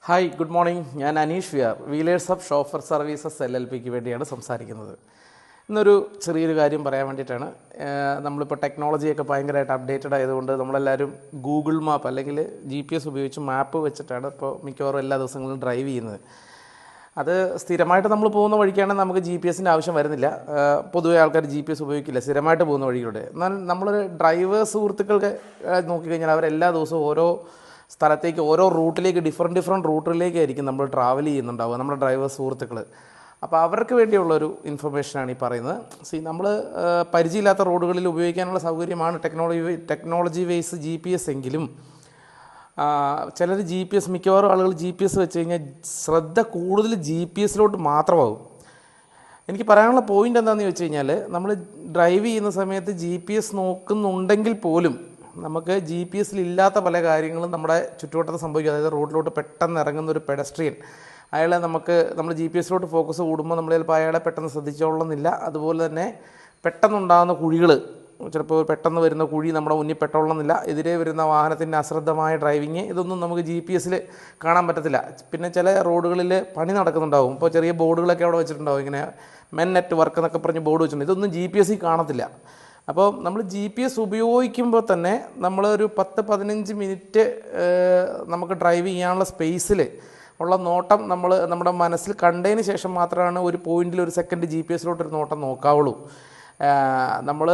Hi, good morning. ഞാൻ Aneesh V R, Wheelers of Chauffeur Services LLPക്ക് വേണ്ടിയാണ് സംസാരിക്കുന്നത്. ഇന്നൊരു ചെറിയൊരു കാര്യം പറയാൻ വേണ്ടിയിട്ടാണ്. നമ്മളിപ്പോൾ ടെക്നോളജിയൊക്കെ ഭയങ്കരമായിട്ട് അപ്ഡേറ്റഡ് ആയതുകൊണ്ട് നമ്മളെല്ലാവരും ഗൂഗിൾ മാപ്പ് അല്ലെങ്കിൽ GPS ഉപയോഗിച്ച് മാപ്പ് വെച്ചിട്ടാണ് ഇപ്പോൾ മിക്കവാറും എല്ലാ ദിവസങ്ങളിലും ഡ്രൈവ് ചെയ്യുന്നത്. അത് സ്ഥിരമായിട്ട് നമ്മൾ പോകുന്ന വഴിക്കാണെങ്കിൽ നമുക്ക് GPS-ൻ്റെ ആവശ്യം വരുന്നില്ല. പൊതുവേ ആൾക്കാർ GPS ഉപയോഗിക്കില്ല സ്ഥിരമായിട്ട് പോകുന്ന വഴിയിലൂടെ. എന്നാൽ നമ്മളൊരു ഡ്രൈവേഴ്സ് സുഹൃത്തുക്കൾക്ക് നോക്കിക്കഴിഞ്ഞാൽ അവരെല്ലാ ദിവസവും ഓരോ സ്ഥലത്തേക്ക്, ഓരോ റൂട്ടിലേക്ക്, ഡിഫറെൻറ്റ് റൂട്ടിലേക്കായിരിക്കും നമ്മൾ ട്രാവൽ ചെയ്യുന്നുണ്ടാവുക, നമ്മുടെ ഡ്രൈവേഴ്സ് സുഹൃത്തുക്കൾ. അപ്പോൾ അവർക്ക് വേണ്ടിയുള്ളൊരു ഇൻഫർമേഷനാണ് ഈ പറയുന്നത്. നമ്മൾ പരിചയമില്ലാത്ത റോഡുകളിൽ ഉപയോഗിക്കാനുള്ള സൗകര്യമാണ് ടെക്നോളജി വൈസ് GPS എങ്കിലും ചിലർ മിക്കവാറും ആളുകൾ GPS വെച്ച് കഴിഞ്ഞാൽ ശ്രദ്ധ കൂടുതൽ GPS-ലോട്ട് മാത്രമാകും. എനിക്ക് പറയാനുള്ള പോയിൻ്റ് എന്താണെന്ന് ചോദിച്ചു കഴിഞ്ഞാൽ, നമ്മൾ ഡ്രൈവ് ചെയ്യുന്ന സമയത്ത് GPS നോക്കുന്നുണ്ടെങ്കിൽ പോലും നമുക്ക് GPS-ലില്ലാത്ത പല കാര്യങ്ങളും നമ്മുടെ ചുറ്റുവട്ടത്ത് സംഭവിക്കും. അതായത് റോഡിലോട്ട് പെട്ടെന്ന് ഇറങ്ങുന്ന ഒരു പെഡസ്ട്രിയൻ, നമ്മൾ GPS-ലോട്ട് ഫോക്കസ് കൂടുമ്പോൾ നമ്മൾ ചിലപ്പോൾ അയാളെ പെട്ടെന്ന് ശ്രദ്ധിച്ചോളുന്നില്ല. അതുപോലെ തന്നെ പെട്ടെന്നുണ്ടാകുന്ന കുഴികൾ, ചിലപ്പോൾ പെട്ടെന്ന് വരുന്ന കുഴി നമ്മുടെ മുന്നിൽ പെട്ടോളുന്നില്ല. എതിരെ വരുന്ന വാഹനത്തിൻ്റെ അശ്രദ്ധമായ ഡ്രൈവിങ്, ഇതൊന്നും നമുക്ക് GPS-ൽ കാണാൻ പറ്റത്തില്ല. പിന്നെ ചില റോഡുകളിൽ പണി നടക്കുന്നുണ്ടാവും. ഇപ്പോൾ ചെറിയ ബോർഡുകളൊക്കെ അവിടെ വെച്ചിട്ടുണ്ടാവും, ഇങ്ങനെ മെൻ നെറ്റ് വർക്ക് എന്നൊക്കെ പറഞ്ഞ് ബോർഡ് വെച്ചിട്ടുണ്ട്. ഇതൊന്നും GPS-ൽ കാണത്തില്ല. അപ്പോൾ നമ്മൾ GPS ഉപയോഗിക്കുമ്പോൾ തന്നെ നമ്മളൊരു 10-15 മിനിറ്റ് നമുക്ക് ഡ്രൈവ് ചെയ്യാനുള്ള സ്പേസിൽ ഉള്ള നോട്ടം നമ്മുടെ മനസ്സിൽ കണ്ടതിന് ശേഷം മാത്രമാണ് ഒരു പോയിന്റിൽ ഒരു സെക്കൻഡ് GPS-ലോട്ടൊരു നോട്ടം നോക്കാവുള്ളൂ. നമ്മൾ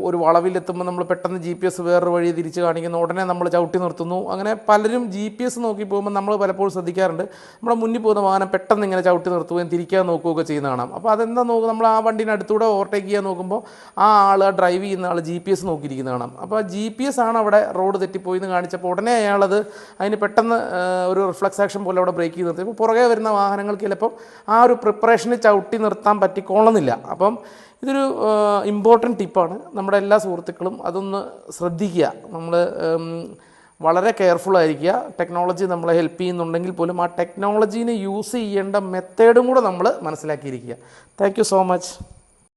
ഒരു വളവിലെത്തുമ്പോൾ നമ്മൾ പെട്ടെന്ന് GPS വേറൊരു വഴി തിരിച്ച് കാണിക്കുന്നു, ഉടനെ നമ്മൾ ചവിട്ടി നിർത്തുന്നു. അങ്ങനെ പലരും GPS നോക്കി പോകുമ്പോൾ നമ്മൾ പലപ്പോഴും ശ്രദ്ധിക്കാറുണ്ട്, നമ്മുടെ മുന്നിൽ പോകുന്ന വാഹനം പെട്ടെന്ന് ഇങ്ങനെ ചവിട്ടി നിർത്തുകയും തിരിക്കാൻ നോക്കുകയൊക്കെ ചെയ്യുന്ന കാണാം. അപ്പോൾ അതെന്താ നമ്മൾ ആ വണ്ടീനെ അടുത്തൂടെ ഓവർടേക്ക് ചെയ്യാൻ നോക്കുമ്പോൾ ആ ഡ്രൈവ് ചെയ്യുന്ന ആൾ GPS നോക്കിയിരിക്കുന്ന കാണാം. അപ്പോൾ GPS ആണ് അവിടെ റോഡ് തെറ്റിപ്പോയി എന്ന് കാണിച്ചപ്പോൾ ഉടനെ അതിന് പെട്ടെന്ന് ഒരു റിഫ്ലക്സ് ആക്ഷൻ പോലെ അവിടെ ബ്രേക്ക് ചെയ്ത് നിർത്തി. ഇപ്പോൾ പുറകെ വരുന്ന വാഹനങ്ങൾക്ക് ചിലപ്പം ആ ഒരു പ്രിപ്പറേഷന് ചവിട്ടി നിർത്താൻ പറ്റിക്കോളുന്നില്ല. അപ്പം ഇതൊരു ഇമ്പോർട്ടൻറ്റ് ടിപ്പാണ്. നമ്മുടെ എല്ലാ സുഹൃത്തുക്കളും അതൊന്ന് ശ്രദ്ധിക്കുക. നമ്മൾ വളരെ കെയർഫുള്ളായിരിക്കുക. ടെക്നോളജി നമ്മളെ ഹെൽപ്പ് ചെയ്യുന്നുണ്ടെങ്കിൽ പോലും ആ ടെക്നോളജീനെ യൂസ് ചെയ്യേണ്ട മെത്തേഡും കൂടെ നമ്മൾ മനസ്സിലാക്കിയിരിക്കുക. Thank you so much.